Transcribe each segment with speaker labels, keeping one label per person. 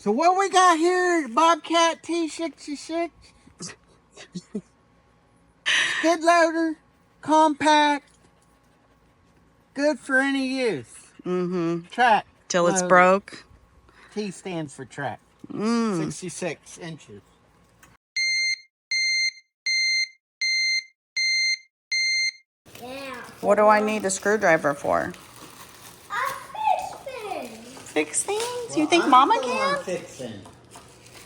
Speaker 1: So what we got here, Bobcat T66, skid loader, compact, good for any use. Track.
Speaker 2: Till it's
Speaker 1: loader.
Speaker 2: broke.
Speaker 1: T stands for track. 66 inches.
Speaker 3: Yeah.
Speaker 2: What do I need a screwdriver for?
Speaker 3: Fix things.
Speaker 2: Fix things?
Speaker 1: Well,
Speaker 2: You think
Speaker 1: I'm
Speaker 2: Mama
Speaker 1: the one
Speaker 2: can?
Speaker 1: fixing.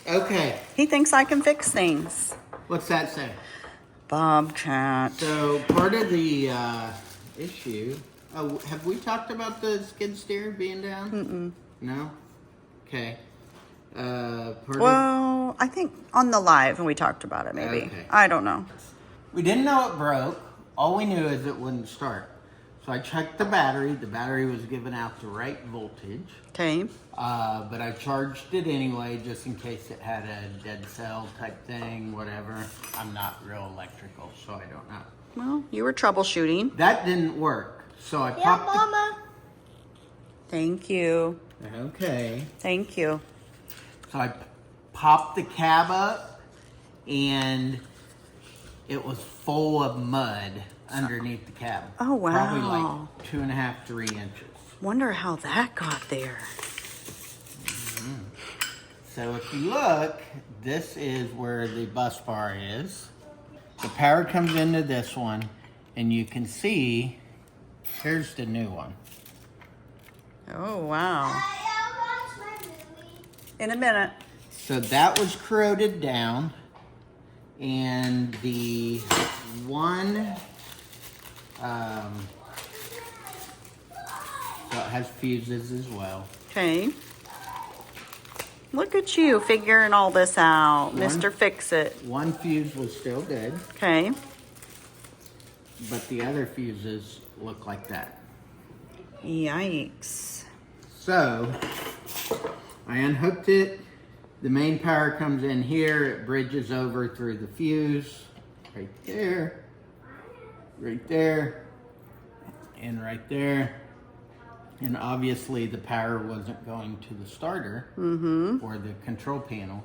Speaker 1: Okay.
Speaker 2: He thinks I can fix things.
Speaker 1: What's that say?
Speaker 2: Bobcat.
Speaker 1: So part of the issue. Oh, have we talked about the skid steer being down? No. Okay.
Speaker 2: Well, I think on the live we talked about it. Maybe.
Speaker 1: Okay.
Speaker 2: I don't know.
Speaker 1: We didn't know it broke. All we knew is it wouldn't start. So I checked the battery. The battery was giving out the right voltage.
Speaker 2: Okay.
Speaker 1: But I charged it anyway, just in case it had a dead cell type thing, whatever. I'm not real electrical, so I don't know.
Speaker 2: Well, you were troubleshooting.
Speaker 1: That didn't work. So I
Speaker 3: Yeah,
Speaker 1: popped
Speaker 3: Mama.
Speaker 2: Thank you.
Speaker 1: Okay.
Speaker 2: Thank you.
Speaker 1: So I popped the cab up, and it was full of mud underneath the cab.
Speaker 2: Oh, wow.
Speaker 1: Probably like 2.5, 3 inches.
Speaker 2: Wonder how that got there.
Speaker 1: So if you look, this is where the bus bar is. The power comes into this one, and you can see, here's the new one.
Speaker 2: Oh, wow.
Speaker 3: I'll watch my movie.
Speaker 2: In a minute.
Speaker 1: So that was corroded down, and the one, so it has fuses as well.
Speaker 2: Okay. Look at you figuring all this out, Mr. Fix-It.
Speaker 1: One fuse was still dead,
Speaker 2: Okay.
Speaker 1: but the other fuses look like that.
Speaker 2: Yikes.
Speaker 1: So I unhooked it. The main power comes in here. It bridges over through the fuse right there, and right there. And obviously the power wasn't going to the starter or the control panel,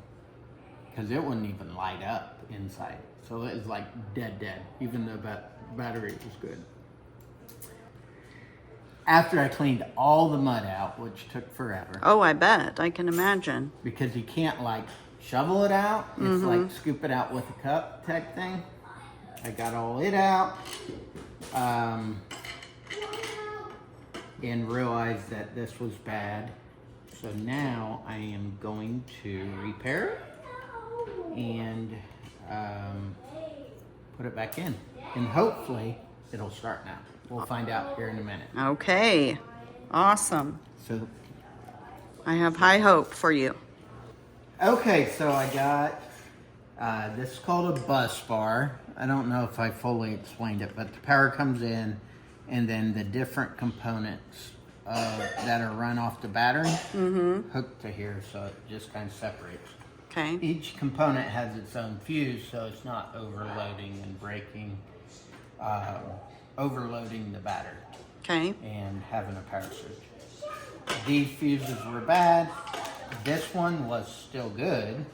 Speaker 1: because it wouldn't even light up inside. So it was like dead, even though that battery was good. After I cleaned all the mud out, which took forever.
Speaker 2: Oh, I bet. I can imagine.
Speaker 1: Because you can't like shovel it out. It's like scoop it out with a cup type thing. I got all it out. And realized that this was bad. So now I am going to repair it and put it back in. And hopefully it'll start now. We'll find out here in a minute.
Speaker 2: Okay. Awesome.
Speaker 1: So,
Speaker 2: I have high hope for you.
Speaker 1: okay, so I got, this is called a bus bar. I don't know if I fully explained it, but the power comes in, and then the different components that are run off the battery hooked to here, so it just kind of separates.
Speaker 2: Okay.
Speaker 1: Each component has its own fuse, so it's not overloading and breaking, overloading the battery
Speaker 2: Okay.
Speaker 1: and having a power surge. These fuses were bad. This one was still good,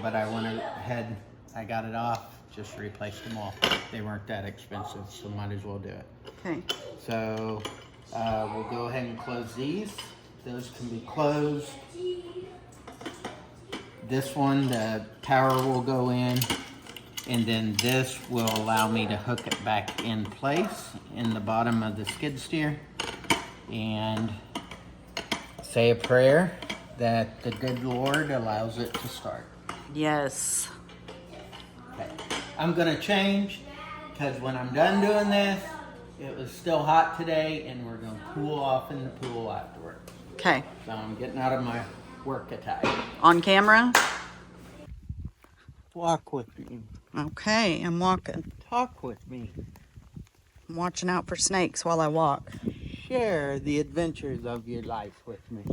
Speaker 1: but I went ahead, I got it off, just replaced them all. They weren't that expensive, so might as well do it.
Speaker 2: Okay.
Speaker 1: So we'll go ahead and close these. Those can be closed. This one, the power will go in, and then this will allow me to hook it back in place in the bottom of the skid steer and say a prayer that the good Lord allows it to start.
Speaker 2: Yes.
Speaker 1: Okay. I'm gonna change, because when I'm done doing this, it was still hot today, and we're gonna cool off in the pool afterwards.
Speaker 2: Okay.
Speaker 1: So I'm getting out of my work attire.
Speaker 2: On camera?
Speaker 1: Walk with me.
Speaker 2: Okay, I'm walking.
Speaker 1: Talk with me.
Speaker 2: I'm watching out for snakes while I walk.
Speaker 1: Share the adventures of your life with me.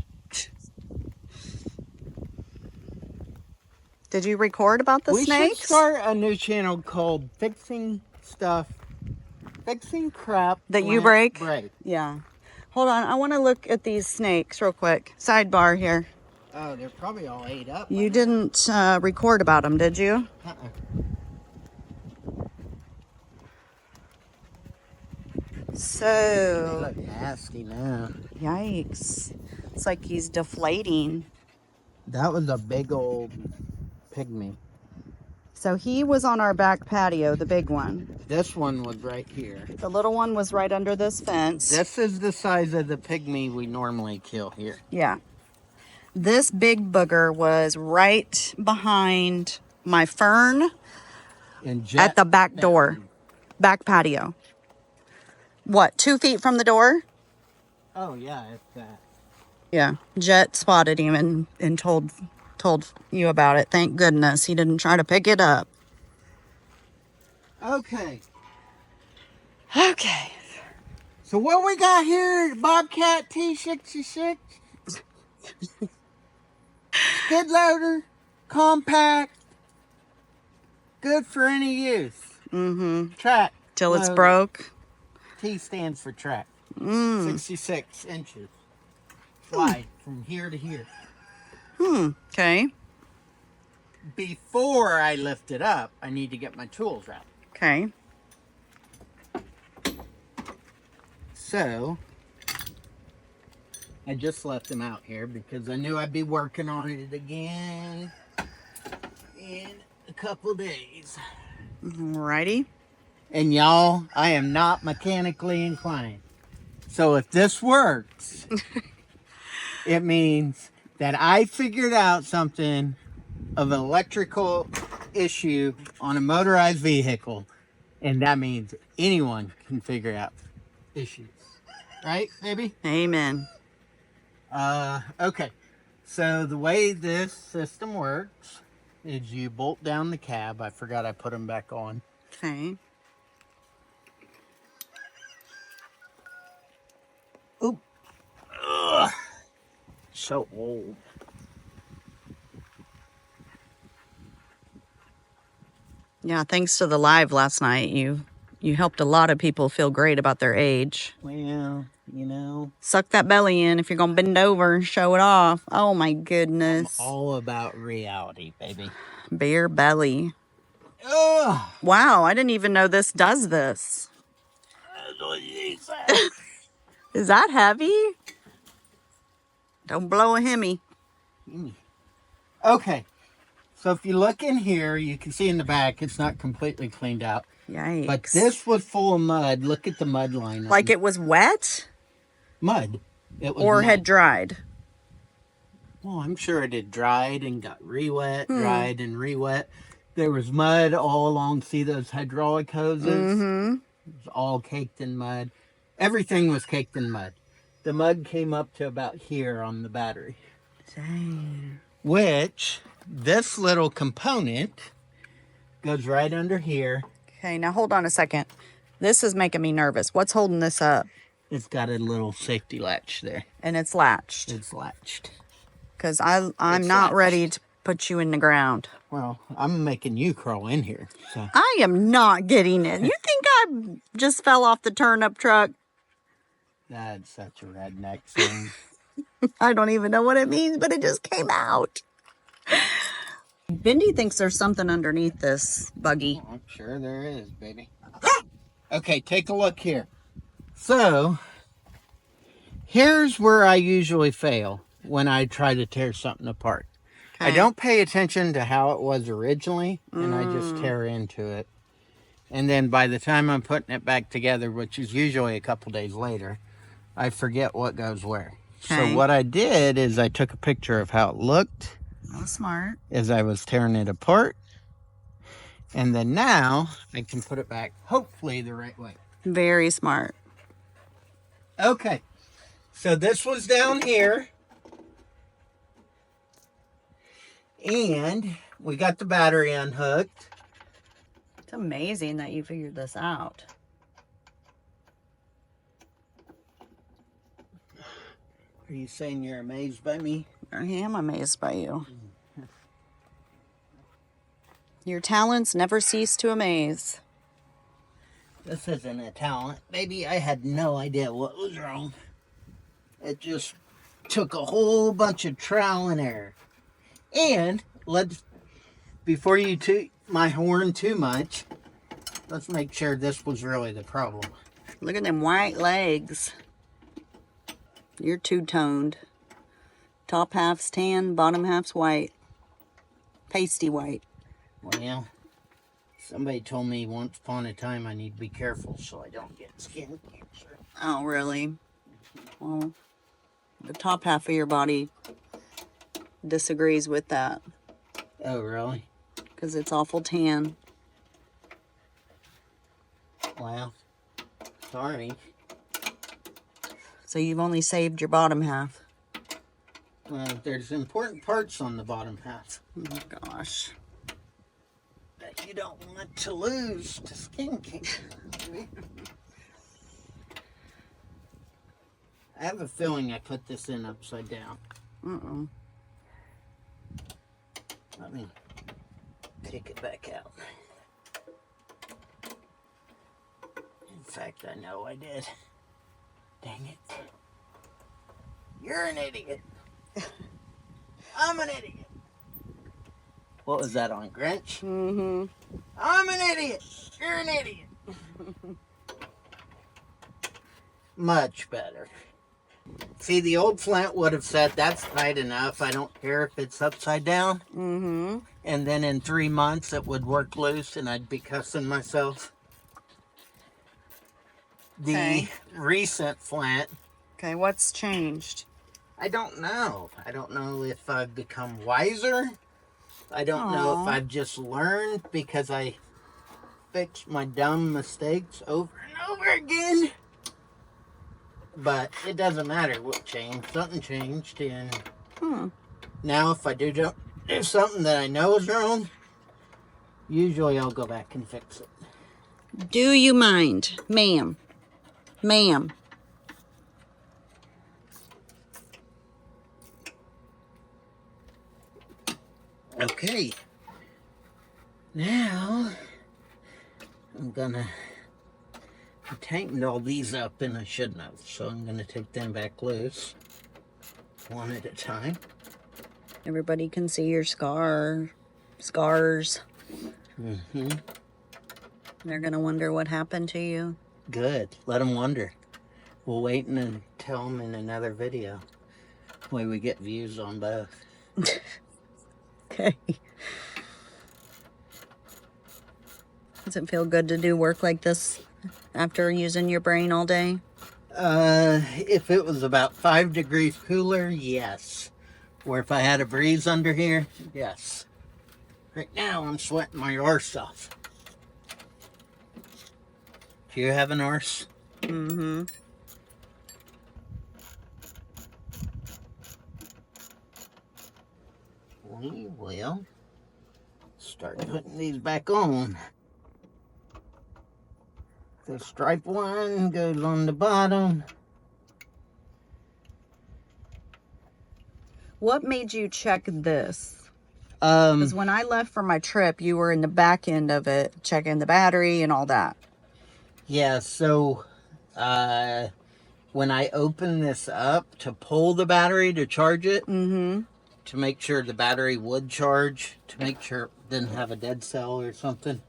Speaker 2: Did you record about the
Speaker 1: We
Speaker 2: snakes?
Speaker 1: should start a new channel called Fixing Crap
Speaker 2: That you
Speaker 1: Plant
Speaker 2: break? Yeah. Hold on, I want to look at these snakes real quick. Sidebar here.
Speaker 1: Oh, they're probably all ate up.
Speaker 2: You didn't record about them, did you?
Speaker 1: Uh-uh. They
Speaker 2: So,
Speaker 1: look nasty now.
Speaker 2: yikes. It's like he's deflating.
Speaker 1: That was a big old pygmy.
Speaker 2: So he was on our back patio, the big one.
Speaker 1: This one was right here.
Speaker 2: The little one was right under this fence.
Speaker 1: This is the size of the pygmy we normally kill here.
Speaker 2: Yeah. This big booger was right behind my fern
Speaker 1: And
Speaker 2: at the back door, back patio. What, 2 feet from the door?
Speaker 1: Oh yeah, it's that.
Speaker 2: Yeah. Jet spotted him and told you about it. Thank goodness he didn't try to pick it up.
Speaker 1: Okay.
Speaker 2: Okay.
Speaker 1: So what we got here? Bobcat T66. Skid loader, compact, good for any use.
Speaker 2: Mm-hmm.
Speaker 1: Track.
Speaker 2: Till it's
Speaker 1: loader.
Speaker 2: broke.
Speaker 1: T stands for track.
Speaker 2: Mm.
Speaker 1: 66 inches wide from here to here.
Speaker 2: Okay.
Speaker 1: Before I lift it up, I need to get my tools out.
Speaker 2: Okay.
Speaker 1: So, I just left them out here because I knew I'd be working on it again in a couple days.
Speaker 2: Alrighty.
Speaker 1: And y'all, I am not mechanically inclined. So if this works, it means that I figured out something of an electrical issue on a motorized vehicle. And that means anyone can figure out issues. Right, baby?
Speaker 2: Amen.
Speaker 1: Okay. So the way this system works is you bolt down the cab. I forgot I put them back on.
Speaker 2: Okay.
Speaker 1: Oop. Ugh. So old.
Speaker 2: Yeah, thanks to the live last night, you helped a lot of people feel great about their age.
Speaker 1: Well, you know.
Speaker 2: Suck that belly in if you're going to bend over and show it off. Oh my goodness.
Speaker 1: I'm all about reality, baby.
Speaker 2: Bare belly.
Speaker 1: Ugh.
Speaker 2: Wow, I didn't even know this does this. Is that heavy? Don't blow a hemi.
Speaker 1: Okay. So if you look in here, you can see in the back, it's not completely cleaned out.
Speaker 2: Yikes.
Speaker 1: But this was full of mud. Look at the mud line.
Speaker 2: Like it was wet?
Speaker 1: Mud. It was
Speaker 2: Or
Speaker 1: mud.
Speaker 2: had dried?
Speaker 1: Well, I'm sure it had dried and got re-wet, dried and re-wet. There was mud all along. See those hydraulic hoses?
Speaker 2: Mm-hmm.
Speaker 1: It was all caked in mud. Everything was caked in mud. The mud came up to about here on the battery.
Speaker 2: Dang.
Speaker 1: Which, this little component goes right under here.
Speaker 2: Okay, now hold on a second. This is making me nervous. What's holding this up?
Speaker 1: It's got a little safety latch there.
Speaker 2: And it's latched.
Speaker 1: It's latched.
Speaker 2: Because I'm
Speaker 1: It's
Speaker 2: not
Speaker 1: latched.
Speaker 2: ready to put you in the ground.
Speaker 1: Well, I'm making you crawl in here. So
Speaker 2: I am not getting it. You think I just fell off the turnip truck?
Speaker 1: that's such a redneck thing.
Speaker 2: I don't even know what it means, but it just came out. Bendy thinks there's something underneath this buggy.
Speaker 1: I'm sure there is, baby. Okay, take a look here. So, here's where I usually fail when I try to tear something apart. I
Speaker 2: Okay.
Speaker 1: don't pay attention to how it was originally, and I just tear into it. And then by the time I'm putting it back together, which is usually a couple days later, I forget what goes where.
Speaker 2: Okay.
Speaker 1: So what I did is I took a picture of how it looked
Speaker 2: Oh, smart.
Speaker 1: as I was tearing it apart. And then now I can put it back, hopefully the right way.
Speaker 2: Very smart.
Speaker 1: Okay, so this was down here. And we got the battery unhooked.
Speaker 2: It's amazing that you figured this out.
Speaker 1: Are you saying you're amazed by me?
Speaker 2: I am amazed by you. Your talents never cease to amaze.
Speaker 1: This isn't a talent. Baby, I had no idea what was wrong. It just took a whole bunch of trial and error. And before you toot my horn too much, let's make sure this was really the problem.
Speaker 2: Look at them white legs. You're two-toned. Top half's tan, bottom half's white. Pasty white.
Speaker 1: Well, somebody told me once upon a time I need to be careful so I don't get skin cancer.
Speaker 2: Oh, really? Well, the top half of your body disagrees with that.
Speaker 1: Oh, really?
Speaker 2: Because it's awful tan.
Speaker 1: Well, sorry.
Speaker 2: So you've only saved your bottom half.
Speaker 1: Well, there's important parts on the bottom half
Speaker 2: Oh, gosh.
Speaker 1: that you don't want to lose to skin cancer. I have a feeling I put this in upside down. Let me take it back out. In fact, I know I did. Dang it. You're an idiot. I'm an idiot. What was that on, Grinch?
Speaker 2: Mm-hmm.
Speaker 1: I'm an idiot. You're an idiot. Much better. See, the old Flint would have said, that's tight enough. I don't care if it's upside down.
Speaker 2: Mm-hmm.
Speaker 1: And then in 3 months, it would work loose and I'd be cussing myself. The
Speaker 2: Okay.
Speaker 1: recent Flint,
Speaker 2: Okay, what's changed?
Speaker 1: I don't know. I don't know if I've become wiser. I don't know if
Speaker 2: Aw.
Speaker 1: I've just learned because I fixed my dumb mistakes over and over again. But it doesn't matter what changed. Something changed. And now if I do something that I know is wrong, usually I'll go back and fix it.
Speaker 2: Do you mind, ma'am? Ma'am.
Speaker 1: Okay. Now, I tightened all these up and I shouldn't have. So I'm going to take them back loose. One at a time.
Speaker 2: Everybody can see your scars.
Speaker 1: Mm-hmm.
Speaker 2: They're going to wonder what happened to you.
Speaker 1: Good. Let them wonder. We'll wait and tell them in another video. Way we get views on both.
Speaker 2: Okay. Does it feel good to do work like this after using your brain all day?
Speaker 1: If it was about 5 degrees cooler, yes. Or if I had a breeze under here, yes. Right now, I'm sweating my arse off. Do you have an arse?
Speaker 2: Mm-hmm.
Speaker 1: We will start putting these back on. The stripe one goes on the bottom.
Speaker 2: What made you check this? Because when I left for my trip, you were in the back end of it, checking the battery and all that.
Speaker 1: Yeah, so when I opened this up to pull the battery to charge it, to make sure the battery would charge, to make sure it didn't have a dead cell or something,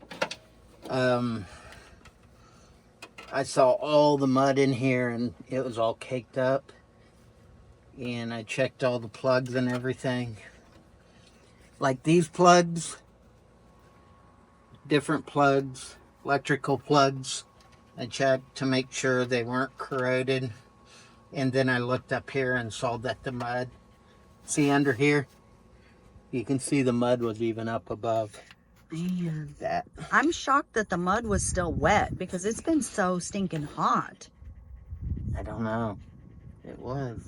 Speaker 1: I saw all the mud in here and it was all caked up. And I checked all the plugs and everything. Like these plugs, different plugs, electrical plugs. I checked to make sure they weren't corroded. And then I looked up here and saw that the mud, see under here? You can see the mud was even up above.
Speaker 2: Man,
Speaker 1: That.
Speaker 2: I'm shocked that the mud was still wet because it's been so stinking hot.
Speaker 1: I don't know. It was.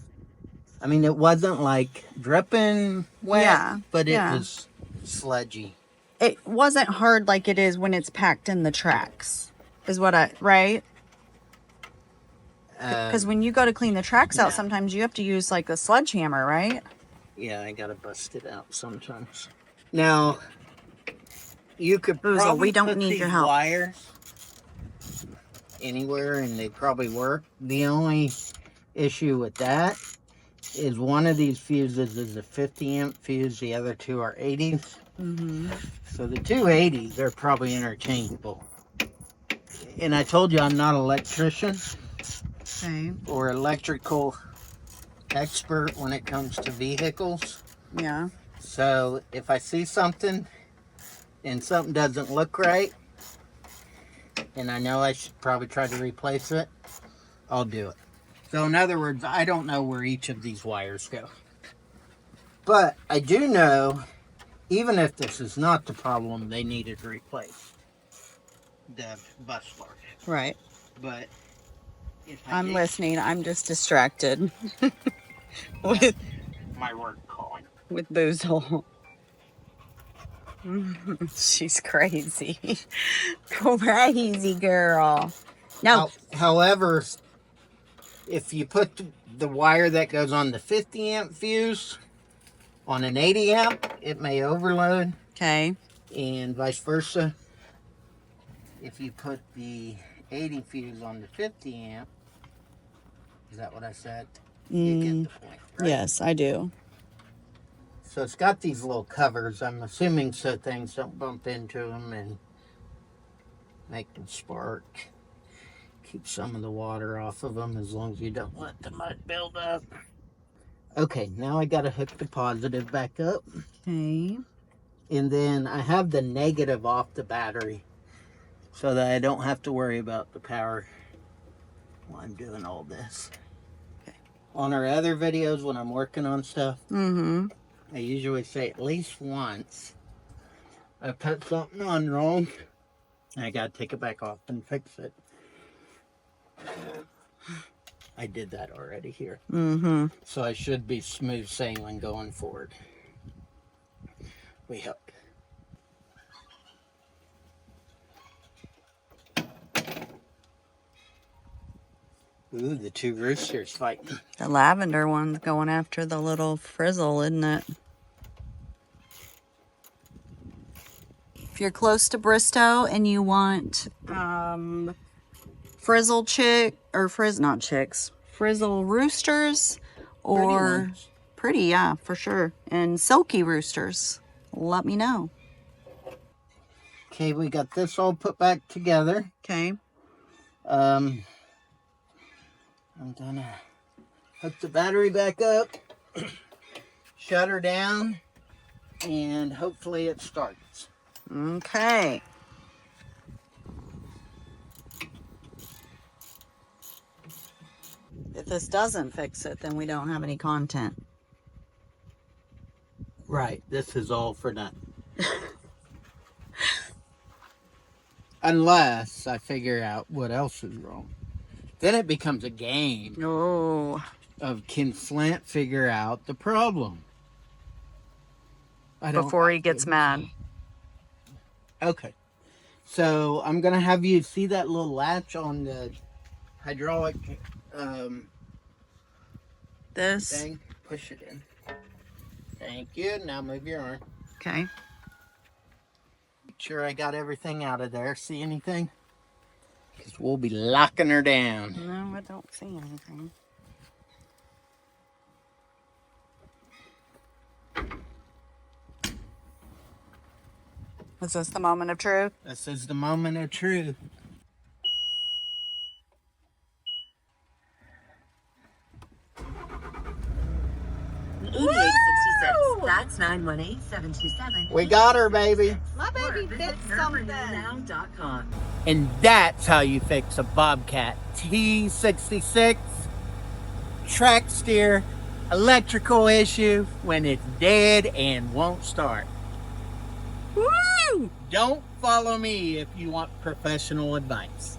Speaker 1: I mean, it wasn't like dripping wet,
Speaker 2: Yeah,
Speaker 1: but it
Speaker 2: yeah.
Speaker 1: was sludgy.
Speaker 2: It wasn't hard like it is when it's packed in the tracks, is what right? Because when you go to clean the tracks out, sometimes you have to use like a sledgehammer, right?
Speaker 1: Yeah, I gotta bust it out sometimes. Now, you could
Speaker 2: Boozle,
Speaker 1: probably
Speaker 2: we don't
Speaker 1: put
Speaker 2: need
Speaker 1: these
Speaker 2: your help.
Speaker 1: wires anywhere, and they probably work. The only issue with that is one of these fuses is a 50 amp fuse, the other two are 80s. So the two 80s are probably interchangeable. And I told you I'm not an electrician
Speaker 2: Okay.
Speaker 1: or electrical expert when it comes to vehicles.
Speaker 2: Yeah.
Speaker 1: So if I see something and something doesn't look right, and I know I should probably try to replace it, I'll do it. So in other words, I don't know where each of these wires go. But I do know, even if this is not the problem, they needed replaced. The bus bar.
Speaker 2: Right.
Speaker 1: But if
Speaker 2: I'm listening. I'm just distracted with
Speaker 1: my work calling.
Speaker 2: with Boozle. She's crazy. Crazy girl. No.
Speaker 1: However, if you put the wire that goes on the 50 amp fuse on an 80 amp, it may overload.
Speaker 2: Okay.
Speaker 1: And vice versa. If you put the 80 fuse on the 50 amp, is that what I said? You get the point, right?
Speaker 2: Yes, I do.
Speaker 1: So it's got these little covers, I'm assuming, so things don't bump into them and make them spark. Keep some of the water off of them as long as you don't let the mud build up. Okay, now I gotta hook the positive back up.
Speaker 2: Okay.
Speaker 1: And then I have the negative off the battery so that I don't have to worry about the power while I'm doing all this.
Speaker 2: Okay.
Speaker 1: On our other videos when I'm working on stuff, I usually say at least once I put something on wrong, I gotta take it back off and fix it. I did that already here. So I should be smooth sailing going forward. We hope. Ooh, the two roosters fighting.
Speaker 2: The lavender one's going after the little frizzle, isn't it? If you're close to Bristow and you want frizzle frizzle roosters, or pretty, yeah, for sure, and silky roosters, let me know.
Speaker 1: Okay, we got this all put back together.
Speaker 2: Okay.
Speaker 1: I'm gonna hook the battery back up, shut her down, and hopefully it starts.
Speaker 2: Okay. If this doesn't fix it, then we don't have any content.
Speaker 1: Right, this is all for nothing. Unless I figure out what else is wrong. Then it becomes a game
Speaker 2: Oh.
Speaker 1: of can Flint figure out the problem?
Speaker 2: Before he gets mad.
Speaker 1: Okay. So I'm going to have you see that little latch on the hydraulic
Speaker 2: This.
Speaker 1: thing? Push it in. Thank you. Now move your arm.
Speaker 2: Okay.
Speaker 1: Make sure I got everything out of there. See anything? Because we'll be locking her down.
Speaker 2: No, I don't see anything. Is this the moment of truth?
Speaker 1: This is the moment of truth.
Speaker 4: That's 918-727.
Speaker 1: We got her, baby.
Speaker 2: My baby fixed something.
Speaker 1: And that's how you fix a Bobcat T66 track steer electrical issue when it's dead and won't start.
Speaker 2: Woo!
Speaker 1: Don't follow me if you want professional advice.